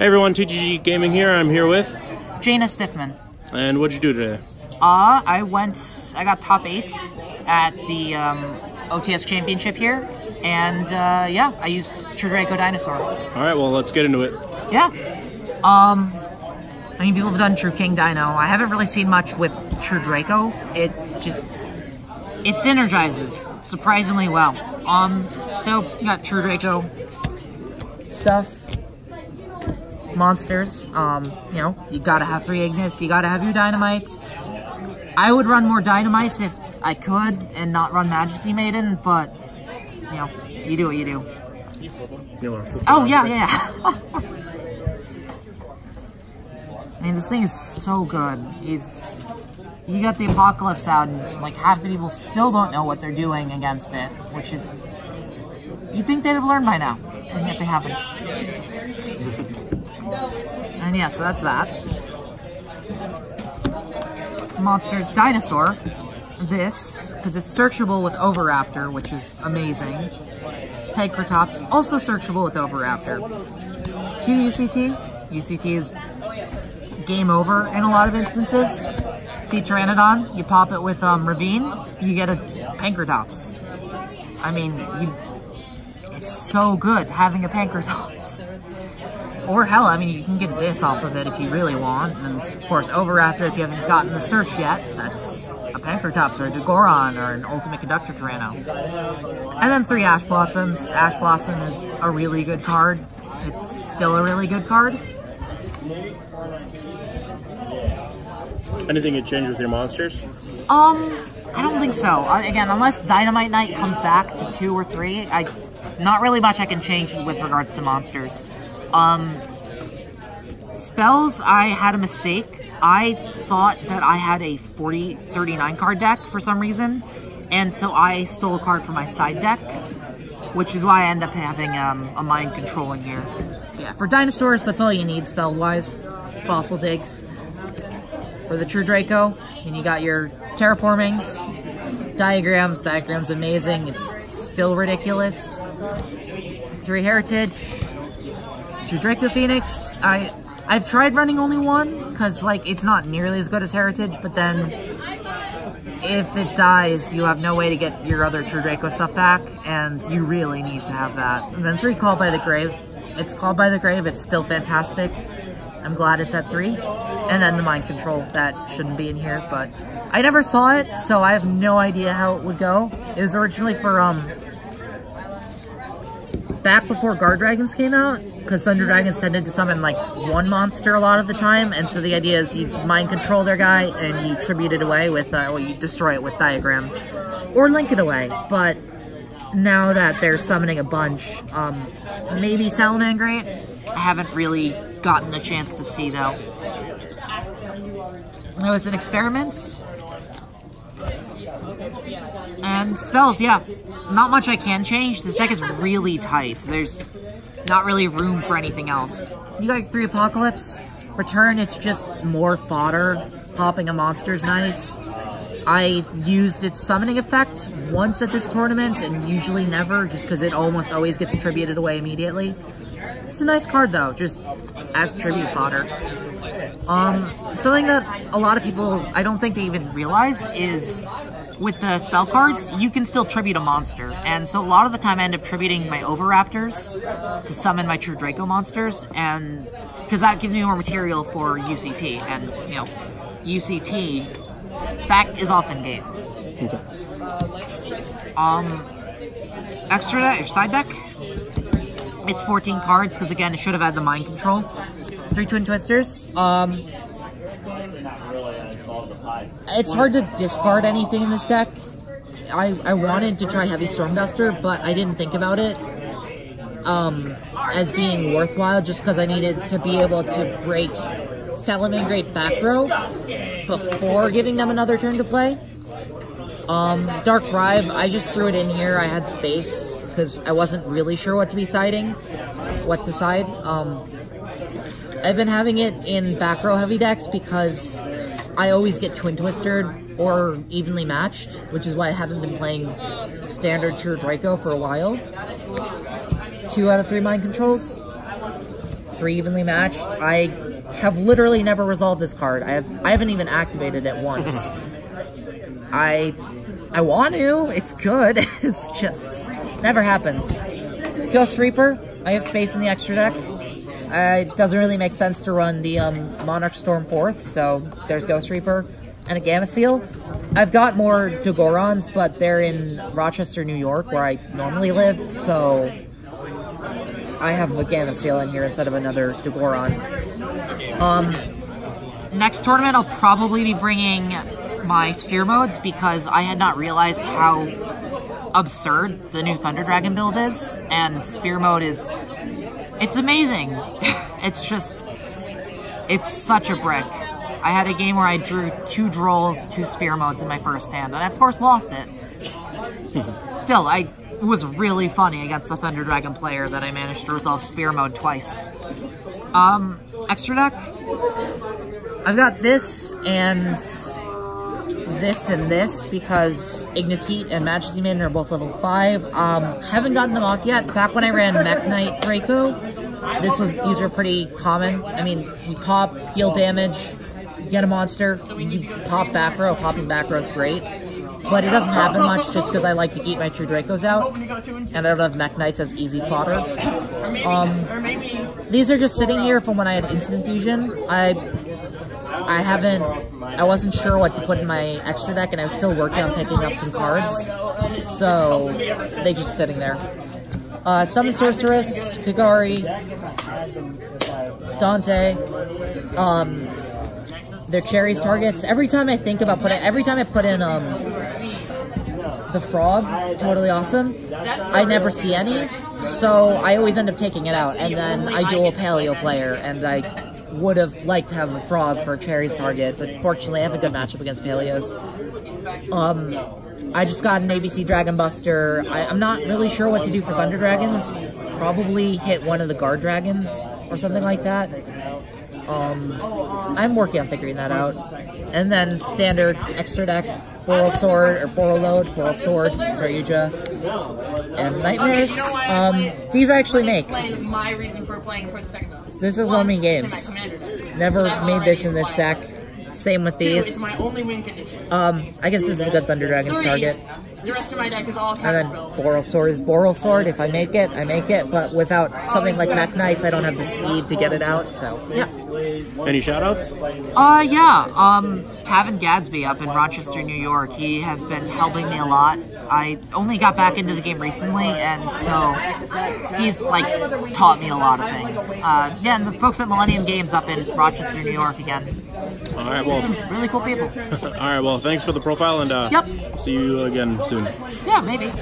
Hey everyone, TGG Gaming here. I'm here with Jaina Stiffman. And what'd you do today? I got top 8 at the OTS Championship here, and yeah, I used True Draco Dinosaur. Alright, well let's get into it. Yeah. I mean, people have done True King Dino. I haven't really seen much with True Draco. It synergizes surprisingly well. So you got True Draco stuff. Monsters, you know, you gotta have 3 Ignis, you gotta have your Dynamites. I would run more Dynamites if I could and not run Majesty Maiden, but, you know, you do what you do. Oh, yeah. I mean, this thing is so good. You got the Apocalypse out, and, like, half the people still don't know what they're doing against it, which is... You'd think they'd have learned by now, and yet they haven't. And yeah, so that's that. Monsters Dinosaur. This, because it's searchable with Oviraptor, which is amazing. Pancratops, also searchable with Oviraptor. 2 UCT. UCT is game over in a lot of instances. Pteranodon, you pop it with Ravine, you get a Pancratops. I mean, it's so good having a Pancratops. Or hell, I mean, you can get this off of it if you really want. And of course, Oviraptor, if you haven't gotten the search yet, that's a Pancratops or a Dagoron or an Ultimate Conductor Tyranno. And then 3 Ash Blossoms. Ash Blossom is a really good card. It's still a really good card. Anything you change with your monsters? I don't think so. Again, unless Dynamite Knight comes back to 2 or 3, not really much I can change with regards to monsters. Spells, I had a mistake. I thought that I had a 39 card deck for some reason, and so I stole a card from my side deck, which is why I end up having a Mind Control in here. Yeah, for Dinosaurs, that's all you need spell-wise. Fossil Digs. For the True Draco, and you got your Terraformings, Diagrams amazing, it's still ridiculous. 3 Heritage, True Draco Phoenix. I've tried running only 1, because, like, it's not nearly as good as Heritage, but then if it dies, you have no way to get your other True Draco stuff back, and you really need to have that. And then 3 Called by the Grave. It's Called by the Grave, it's still fantastic. I'm glad it's at 3. And then the Mind Control, that shouldn't be in here, but I never saw it, so I have no idea how it would go. It was originally for, back before Guard Dragons came out, because Thunder Dragons tended to summon, like, 1 monster a lot of the time, and so the idea is you Mind Control their guy, and you tribute it away with, well, you destroy it with Diagram, or link it away, but now that they're summoning a bunch, maybe Salamangreat? I haven't really gotten a chance to see, though. It was an experiment. And spells, yeah. Not much I can change. This deck is really tight. There's not really room for anything else. You got 3 Apocalypse. Return, it's just more fodder. Popping a monster's nice. I used its summoning effect once at this tournament, and usually never, just because it almost always gets tributed away immediately. It's a nice card, though, just as tribute fodder. Something that a lot of people, I don't think they even realize, is with the spell cards, you can still tribute a monster. And so a lot of the time I end up tributing my Oviraptors to summon my True Draco monsters, and because that gives me more material for UCT. And, you know, UCT, that is often game. Okay. Extra deck, your side deck. It's 14 cards, because again, it should have had the Mind Control. 3 Twin Twisters. It's hard to discard anything in this deck. I wanted to try Heavy Stormduster, but I didn't think about it as being worthwhile, just because I needed to be able to break Salamangreat back row before giving them another turn to play. Dark Bribe, I just threw it in here. I had space, because I wasn't really sure what to side. I've been having it in back row heavy decks because I always get Twin Twistered or evenly matched, which is why I haven't been playing standard True Draco for a while. 2 out of 3 Mind Controls. 3 evenly matched. I have literally never resolved this card. I haven't even activated it once. I want to. It's good. It's just never happens. Ghost Reaper. I have space in the extra deck. It doesn't really make sense to run the Monarch Storm 4th, so there's Ghost Reaper and a Gamma Seal. I've got more Dugorons, but they're in Rochester, New York, where I normally live, so I have a Gamma Seal in here instead of another Dugoron. Next tournament, I'll probably be bringing my Sphere Modes, because I had not realized how absurd the new Thunder Dragon build is, and Sphere Mode is... it's amazing. It's such a brick. I had a game where I drew 2 Drolls, 2 Sphere Modes in my first hand, and I of course lost it. Still, it was really funny against a Thunder Dragon player that I managed to resolve Sphere Mode twice. Extra deck? I've got this and this because Ignis Heat and Majesty Maiden are both level 5. Haven't gotten them off yet. Back when I ran Mech Knight Draco, these were pretty common. I mean, you pop, deal damage, get a monster, you pop back row. Popping back row is great, but it doesn't happen much just because I like to keep my True Dracos out, and I don't have Mech Knights as easy fodder. These are just sitting here from when I had Instant Fusion. I wasn't sure what to put in my extra deck, and I was still working on picking up some cards, so they just sitting there. Summon Sorceress, Kagari, Dante, they're Cherry's targets. Every time I put in the Frog, Totally Awesome, I never see any, so I always end up taking it out, and then I duel a Paleo player, and I would have liked to have a Frog for Cherry's target, but fortunately I have a good matchup against Paleos. I just got an ABC Dragon Buster. I'm not really sure what to do for Thunder Dragons. Probably hit one of the Guard Dragons or something like that. I'm working on figuring that out. And then standard extra deck, Boral Sword, Saryuja, and Nightmares. These I actually make. My reason for playing for the second one. This is Loamy Games. Never made this in this deck. Same with these. It's my only win condition. I guess this is a good Thunder Dragon's target. The rest of my deck is all And then Boral Sword is Boral Sword. If I make it, I make it. But without something like Mech Knights, I don't have the speed to get it out. So, yeah. Any shoutouts? Yeah. Tavin Gadsby up in Rochester, New York. He has been helping me a lot. I only got back into the game recently, and so he's, taught me a lot of things. Yeah, and the folks at Millennium Games up in Rochester, New York again. All right, well. Some really cool people. All right, well, thanks for the profile, and yep. See you again soon. Yeah, maybe.